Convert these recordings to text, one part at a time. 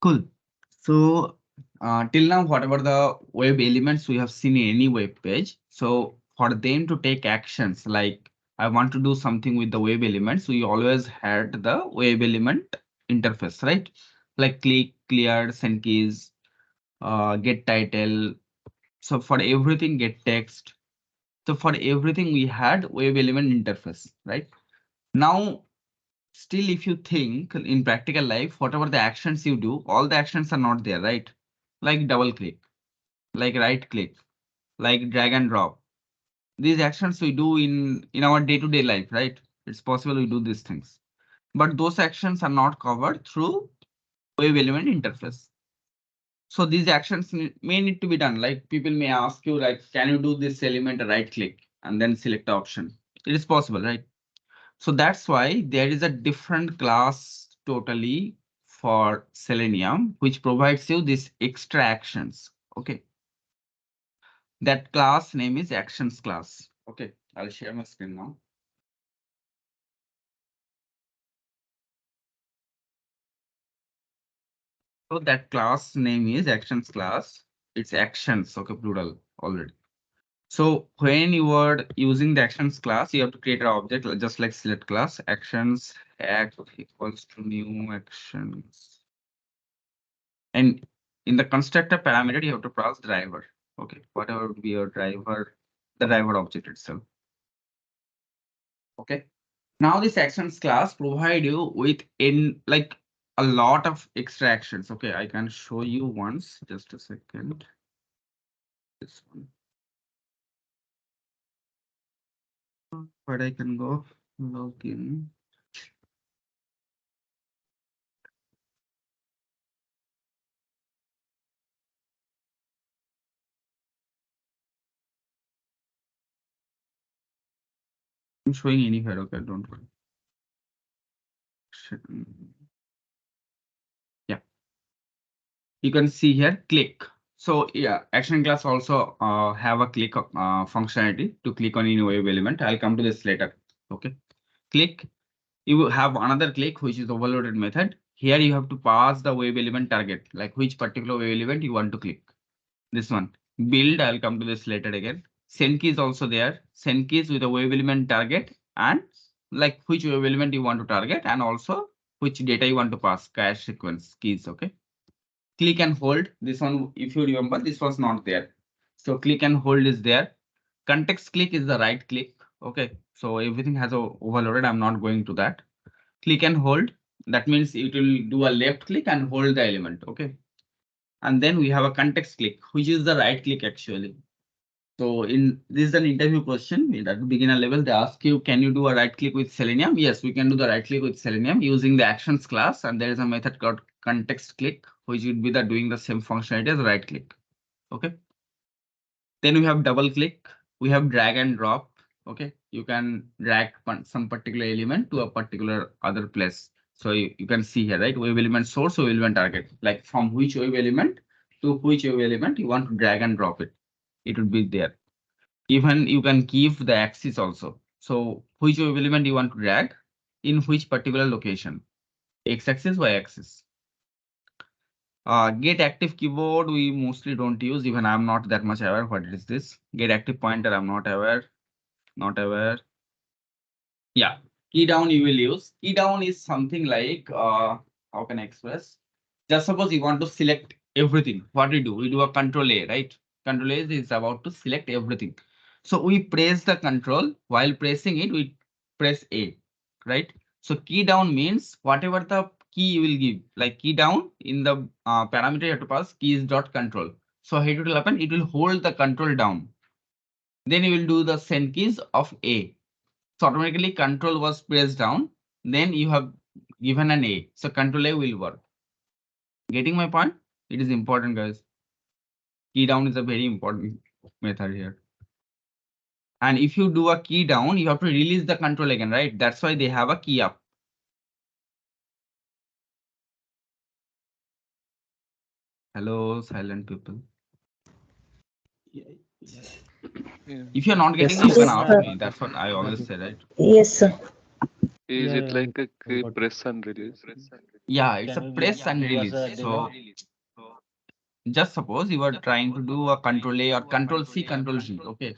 Cool. So till now, whatever the web elements we have seen in any web page, so for them to take actions like I want to do something with the web elements, we always had the web element interface, right? Like click, clear, send keys, get title. So for everything, get text. So for everything, we had web element interface, right? Now, still, if you think in practical life, whatever the actions you do, all the actions are not there, right? Like double click, like right click, like drag and drop. These actions we do in our day-to-day life, right? It's possible we do these things, but those actions are not covered through web element interface. So these actions may need to be done. Like people may ask you, like, can you do this element right click and then select the option? It is possible, right? So that's why there is a different class totally for Selenium, which provides you these extra actions. Okay. That class name is actions class. Okay. I'll share my screen now. So that class name is actions class. It's actions. Okay. Plural already. So when you are using the actions class, you have to create an object just like select class actions act equals to new actions. And in the constructor parameter, you have to pass driver. Okay, whatever would be your driver, the driver object itself. Okay. Now this actions class provide you with in like a lot of extra actions. Okay, I can show you once. Just a second. This one. But I can go log in. I'm showing anywhere. Okay, don't worry. Yeah, you can see here click. So yeah, action class also have a click functionality to click on any web element. I'll come to this later. Okay, click. You will have another click, which is overloaded method. Here you have to pass the web element target, like which particular web element you want to click. This one build. I'll come to this later again. Send key is also there. Send keys with a web element target and like which web element you want to target and also which data you want to pass, cache sequence keys. Okay. Click and hold. This one, if you remember, this was not there. So click and hold is there. Context click is the right click. Okay. So everything has a overloaded. I'm not going to that. Click and hold. That means it will do a left click and hold the element. Okay. And then we have a context click, which is the right click actually. So in this is an interview question at the beginner level. They ask you, can you do a right click with Selenium? Yes, we can do the right click with Selenium using the actions class. And there is a method called context click, which would be the doing the same functionality as right click. Okay. Then we have double click. We have drag and drop. Okay. You can drag some particular element to a particular other place. So you can see here, right? Web element source, web element target, like from which web element to which web element you want to drag and drop it. It would be there. Even you can give the axis also. So which web element you want to drag in which particular location, X axis, Y axis. Get active keyboard we mostly don't use. Even I'm not that much aware what is this. Get active pointer I'm not aware. Not aware. Yeah, key down you will use. Key down is something like how can I express? Just suppose you want to select everything. What we do? We do a control A, right? Control A is about to select everything. So we press the control. While pressing it, we press A, right? So key down means whatever the key you will give, like key down in the parameter you have to pass keys dot control. So here it will happen. It will hold the control down. Then you will do the send keys of A. So automatically control was pressed down. Then you have given an A. So control A will work. Getting my point? It is important, guys. Key down is a very important method here. And if you do a key down, you have to release the control again, right? That's why they have a key up. Hello, silent people. If you're not getting, Yes, you can sir. ask me. That's what I always say, right? Yes, sir. Is Yeah, it yeah, like a got it. press and release? Yeah, it's a Can you press and give us release. a So demo? just suppose you are trying to do a control A or control C, control V. Okay.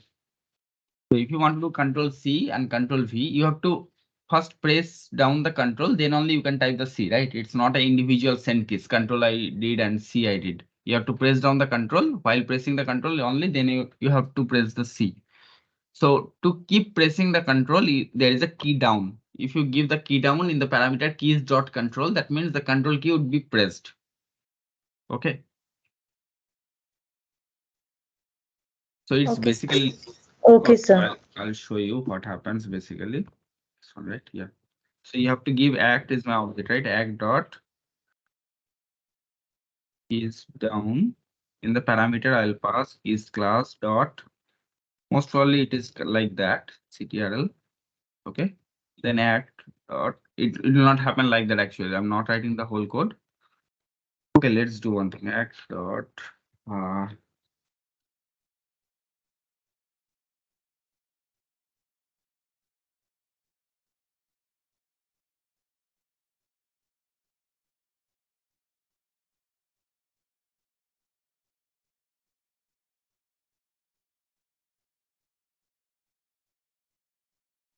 So if you want to do control C and control V, you have to first press down the control, then only you can type the C, right? It's not an individual send keys. Control I did and C I did. You have to press down the control. While pressing the control only, then you have to press the C. So to keep pressing the control, there is a key down. If you give the key down in the parameter keys dot control, that means the control key would be pressed. Okay. So it's Okay. basically, Okay, okay, sir. I'll show you what happens basically. So, right, yeah. So you have to give act is my object, right? Act dot is down. In the parameter, I'll pass is class dot. Most probably it is like that, ctrl. Okay. Then act dot. It will not happen like that actually. I'm not writing the whole code. Okay, let's do one thing. Act dot. Uh,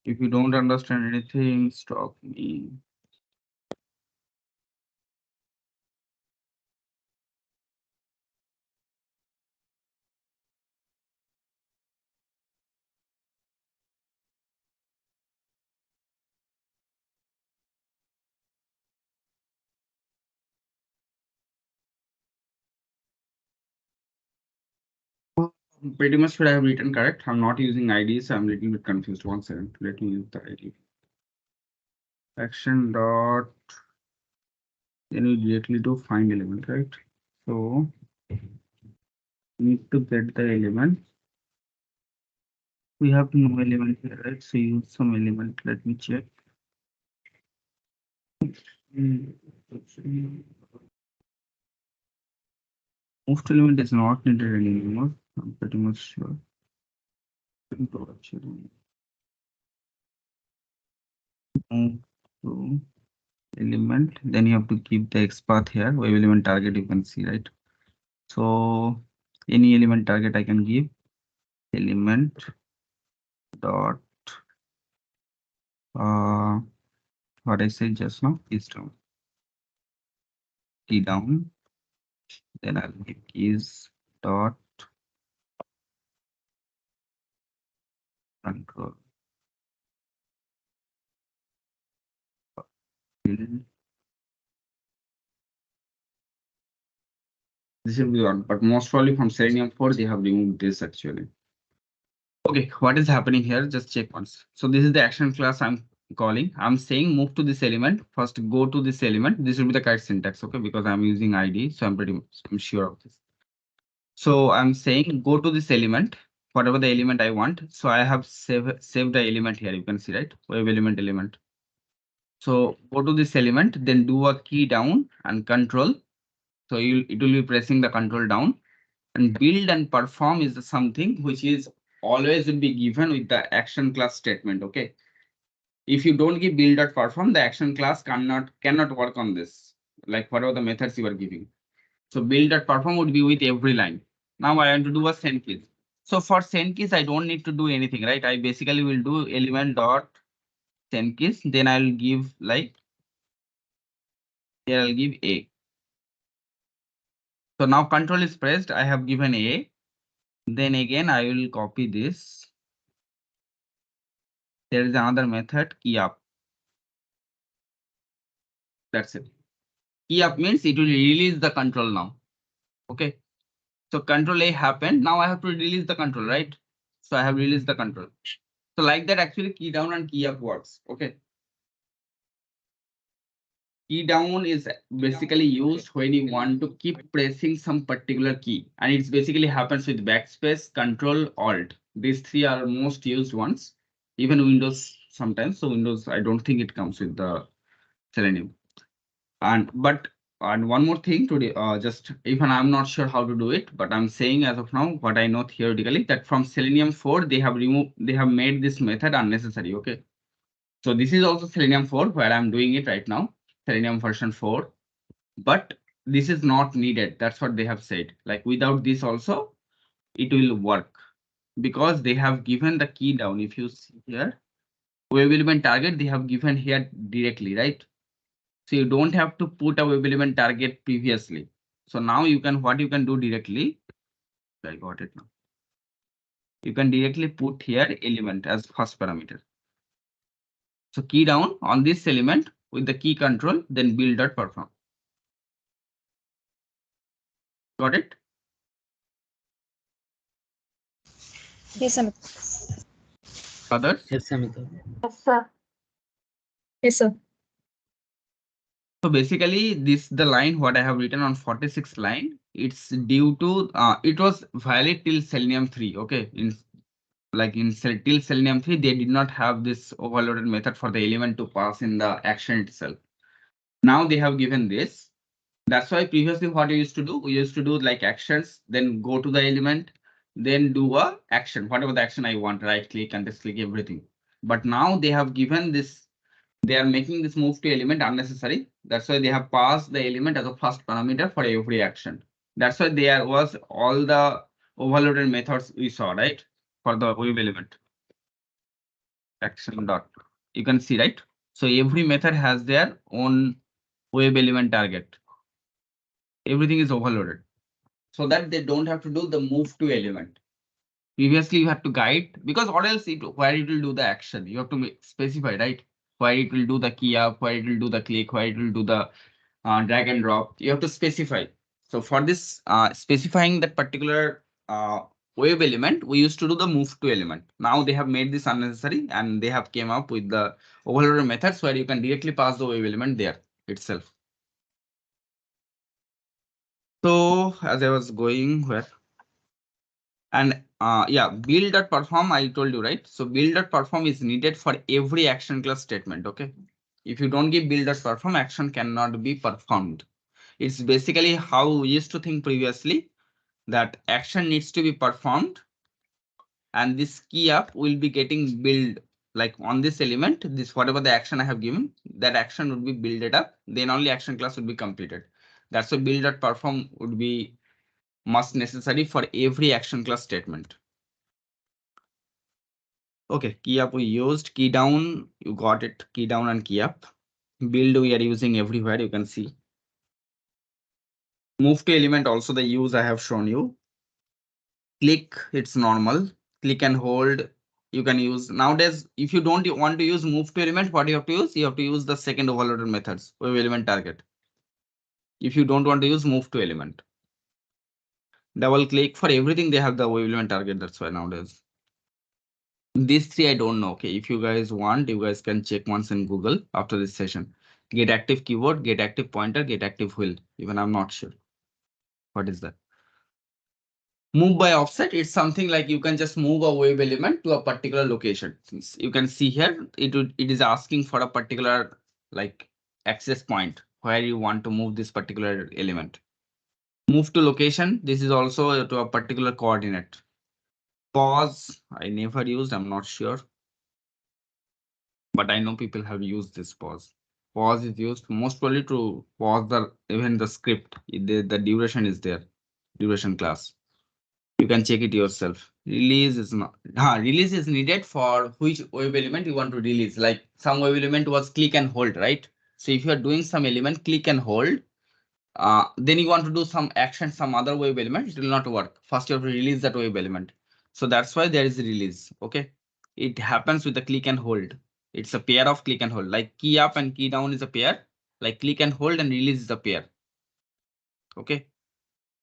if you don't understand anything, stop me. Pretty much what I have written correct. I'm not using ID, so I'm a little bit confused. 1 second. Let me use the ID. Action dot. Then we directly do find element, right? So need to get the element. We have no element here, right? So use some element. Let me check. Most element is not needed anymore. I'm pretty much sure. So element, then you have to keep the X path here. Wave element target you can see, right? So any element target I can give element dot what I said just now is down. Key down. Then I'll give keys dot control. This will be on, but most probably from Selenium 4 they have removed this actually. Okay, what is happening here? Just check once. So this is the action class I'm calling. I'm saying move to this element. First go to this element. This will be the correct syntax, okay? Because I'm using ID, so I'm sure of this. So I'm saying go to this element, whatever the element I want. So I have saved the element here. You can see, right? Wave element. So go to this element, then do a key down and control. So it will be pressing the control down, and build and perform is something which is always will be given with the action class statement. Okay. If you don't give build dot perform, the action class cannot work on this. Like whatever the methods you are giving. So build dot perform would be with every line. Now I want to do a send keys. So for send keys, I don't need to do anything, right? I basically will do element dot send keys. Then I'll give like here I'll give A. So now control is pressed. I have given A. Then again, I will copy this. There is another method key up. That's it. Key up means it will release the control now. Okay. So control A happened. Now I have to release the control, right? So I have released the control. So like that, actually key down and key up works. Okay. Key down is basically used when you want to keep pressing some particular key, and it's basically happens with backspace, control, alt. These three are most used ones. Even Windows sometimes. So Windows, I don't think it comes with the Selenium. And one more thing today, just even I'm not sure how to do it, but I'm saying as of now what I know theoretically, that from Selenium 4 they have made this method unnecessary. Okay. So this is also Selenium 4 where I'm doing it right now. Selenium version 4, but this is not needed. That's what they have said. Like without this also, it will work because they have given the key down. If you see here, web element target, they have given here directly, right? So you don't have to put a web element target previously. So now you can, what you can do directly, I got it now. You can directly put here element as first parameter. So key down on this element with the key control, then build.perform. Got it? Yes, Amit. Others? Yes, Amit. Yes, sir. Yes, sir. So basically this the line what I have written on 46 line, it's due to it was valid till Selenium 3. Okay. Till Selenium 3, they did not have this overloaded method for the element to pass in the action itself. Now they have given this. That's why previously what we used to do, we used to do like actions, then go to the element, then do a action, whatever the action I want, right click and just click everything. But now they have given this, they are making this move to element unnecessary. That's why they have passed the element as a first parameter for every action. That's why there was all the overloaded methods we saw, right? For the web element. Action dot. You can see, right? So every method has their own web element target. Everything is overloaded so that they don't have to do the move to element. Previously, you have to guide because or else where it will do the action. You have to specify, right? Where it will do the key up, where it will do the click, where it will do the drag and drop. You have to specify. So for this specifying that particular web element, we used to do the move to element. Now they have made this unnecessary and they have came up with the overloader methods where you can directly pass the web element there itself. So as I was going where and yeah, build.perform I told you, right? So build.perform is needed for every action class statement. Okay. If you don't give build.perform, action cannot be performed. It's basically how we used to think previously that action needs to be performed and this key up will be getting build like on this element, this whatever the action I have given, that action would be builded up, then only action class would be completed. That's why build.perform would be must necessary for every action class statement. Okay, key up we used, key down, you got it, key down and key up. Build we are using everywhere, you can see. Move to element also the use I have shown you. Click, it's normal. Click and hold, you can use. Nowadays, if you don't want to use move to element, what you have to use? You have to use the second overloaded methods, web element target. If you don't want to use move to element. Double click, for everything they have the web element target, that's why nowadays. These three I don't know. Okay, if you guys want, you guys can check once in Google after this session. Get active keyboard, get active pointer, get active wheel. Even I'm not sure. What is that? Move by offset, it's something like you can just move a web element to a particular location. You can see here, it is asking for a particular like access point where you want to move this particular element. Move to location, this is also to a particular coordinate. Pause, I never used, I'm not sure. But I know people have used this pause. Pause is used most probably to pause the even the script. The duration is there, duration class. You can check it yourself. Release is not. Release is needed for which web element you want to release. Like some web element was click and hold, right? So if you are doing some element, click and hold, then you want to do some action, some other web element, it will not work. First, you have to release that web element. So that's why there is a release. Okay. It happens with the click and hold. It's a pair of click and hold. Like key up and key down is a pair. Like click and hold and release is a pair. Okay.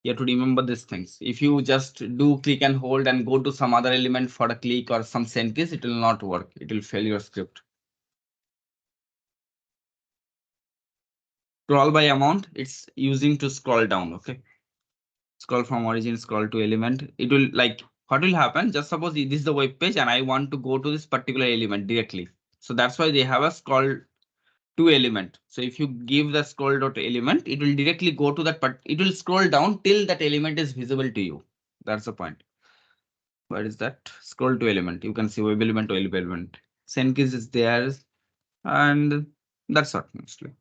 You have to remember these things. If you just do click and hold and go to some other element for a click or some send keys, it will not work. It will fail your script. Scroll by amount, it's using to scroll down. Okay. Scroll from origin, scroll to element. It will like what will happen? Just suppose this is the web page and I want to go to this particular element directly. So that's why they have a scroll to element. So if you give the scroll dot element, it will directly go to that, but it will scroll down till that element is visible to you. That's the point. Where is that? Scroll to element. You can see web element to web element. Send keys is there, and that's what mostly.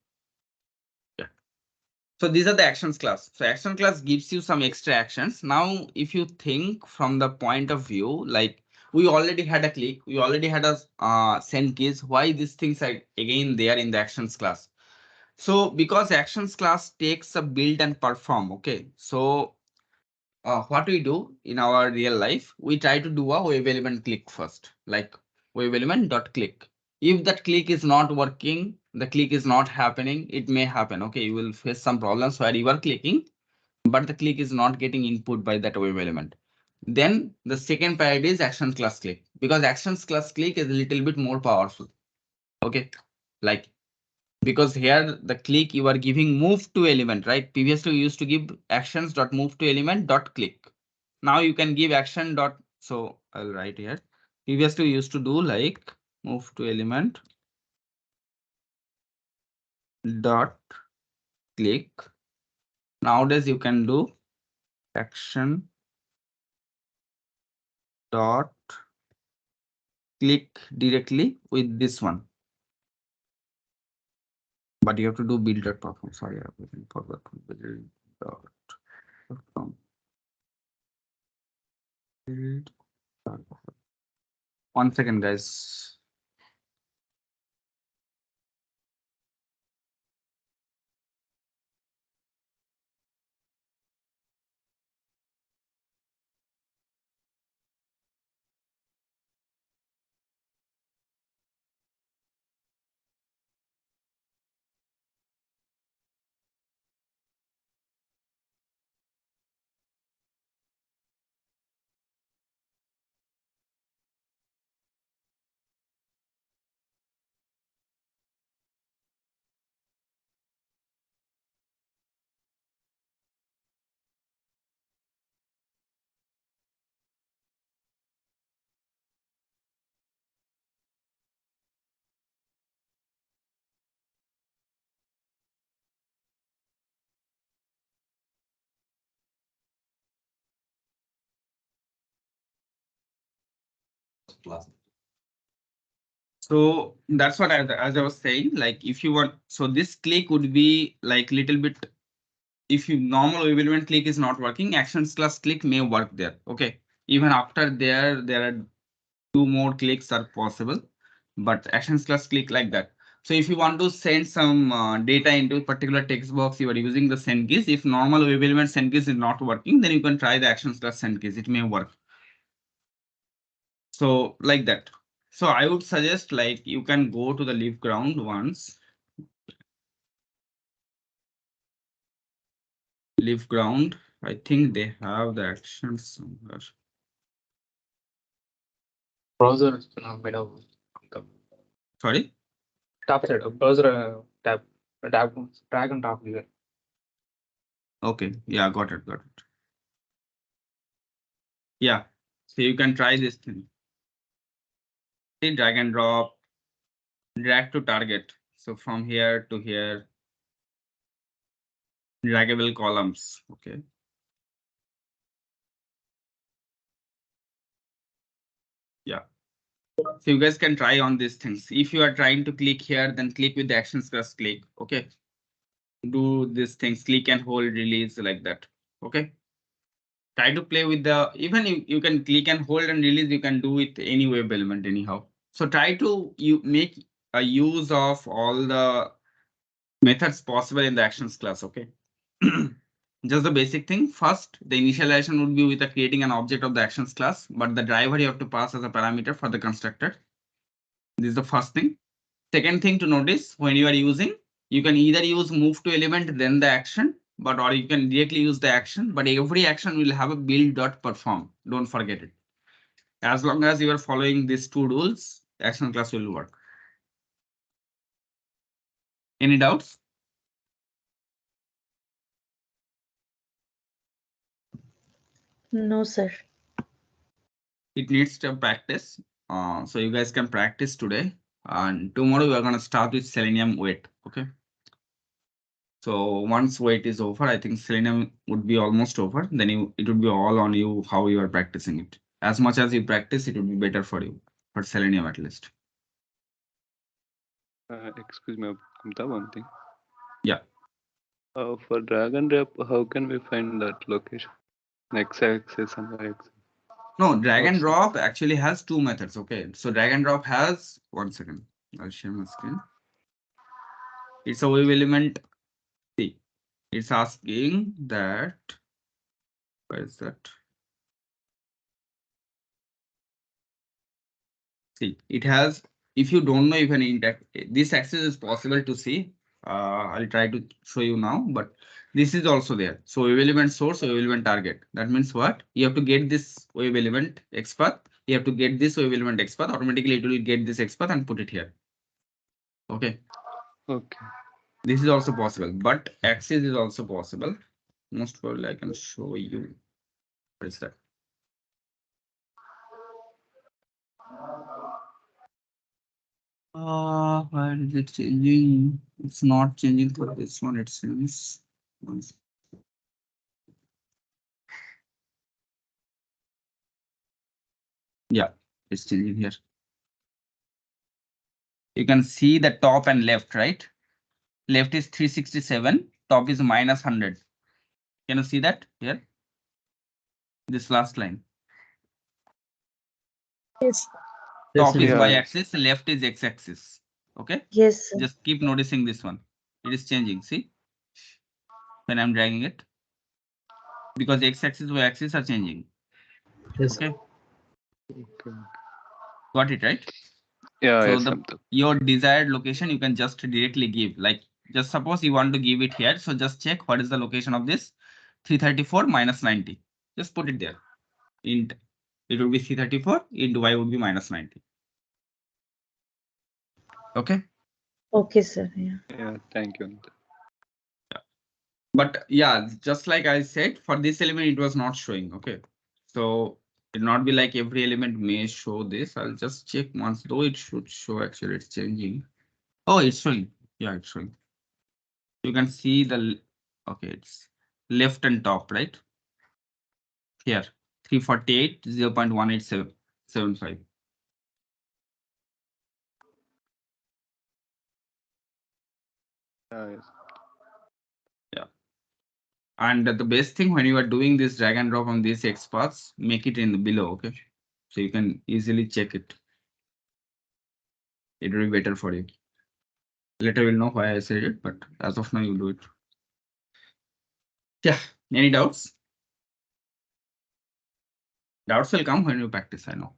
So these are the actions class. So action class gives you some extra actions. Now, if you think from the point of view, like we already had a click, we already had a send keys. Why these things are again there in the actions class? So because actions class takes a build and perform. Okay. So what we do in our real life, we try to do a web element click first, like web element dot click. If that click is not working, the click is not happening, it may happen. Okay, you will face some problems where you are clicking, but the click is not getting input by that web element. Then the second priority is actions class click, because actions class click is a little bit more powerful. Okay, like because here the click you are giving move to element, right? Previously you used to give actions dot move to element dot click. Now you can give action dot, so I'll write here. Previously we used to do like move to element dot click. Nowadays you can do action dot click directly with this one. But you have to do build dot perform. Sorry, I forgot to build dot perform. Build dot perform. 1 second, guys. So that's what as I was saying, like if you want, so this click would be like little bit, if you normal element click is not working, actions class click may work there. Okay. Even after there are two more clicks are possible, but actions class click like that. So if you want to send some data into a particular text box, you are using the send keys. If normal web element send keys is not working, then you can try the actions class send keys. It may work. So like that. So I would suggest like you can go to the leave ground once. Leave ground. I think they have the actions somewhere. Browser is made of Sorry. top side of browser tab drag and drop here. Okay. Yeah, got it. Got it. Yeah. So you can try this thing. See, drag and drop, drag to target. So from here to here, draggable columns. Okay. Yeah. So you guys can try on these things. If you are trying to click here, then click with the actions plus click. Okay. Do these things, click and hold, release like that. Okay. Try to play with the, even you can click and hold and release, you can do with any web element anyhow. So try to you make a use of all the methods possible in the actions class. Okay. Just the basic thing. First, the initialization would be with the creating an object of the actions class, but the driver you have to pass as a parameter for the constructor. This is the first thing. Second thing to notice, when you are using, you can either use move to element then the action, but or you can directly use the action, but every action will have a build dot perform. Don't forget it. As long as you are following these two rules, action class will work. Any doubts? No, sir. It needs to practice. So you guys can practice today, and tomorrow we are going to start with Selenium weight. Okay. So once weight is over, I think Selenium would be almost over. Then it would be all on you how you are practicing it. As much as you practice, it would be better for you, for Selenium at least. Excuse me, Amita, one thing. Yeah. For drag and drop, how can we find that location? X-axis and Y-axis. No, drag and What's- drop actually has two methods. Okay, so drag and drop has 1 second. I'll share my screen. It's a wave element. See, it's asking that. Where is that? See, it has. If you don't know, you can index. This axis is possible to see. I'll try to show you now, but this is also there. So wave element source, wave element target. That means what? You have to get this wave element X path. You have to get this wave element X path. Automatically, it will get this X path and put it here. Okay. Okay. This is also possible, but axis is also possible. Most probably, I can show you. What is that? Why is it changing? It's not changing for this one, it seems. Yeah, it's changing here. You can see the top and left, right? Left is 367, top is -100. Can you see that here? This last line. Yes. Top is Yeah. y-axis, left is x-axis. Okay, Yes, sir. just keep noticing this one. It is changing. See, when I'm dragging it, because x-axis, y-axis are changing. Yes. Okay, Okay. got it right? Yeah, So yes, the Samtak. your desired location you can just directly give. Like just suppose you want to give it here, so just check what is the location of this 334 minus 90. Just put it there. Int it will be 334 into y would be -90. Okay. Okay, sir. Yeah. Yeah, thank you. But yeah, just like I said, for this element, it was not showing. Okay. So it not be like every element may show this. I'll just check once, though it should show actually it's changing. Oh, it's showing. Yeah, it's showing. You can see the, okay, it's left and top, right? Here, 348, 0.18775. Yeah, yes. And the best thing when you are doing this drag and drop on these X paths, make it in the below, okay? So you can easily check it. It will be better for you. Later we'll know why I said it, but as of now you do it. Yeah, any doubts? Doubts will come when you practice, I know.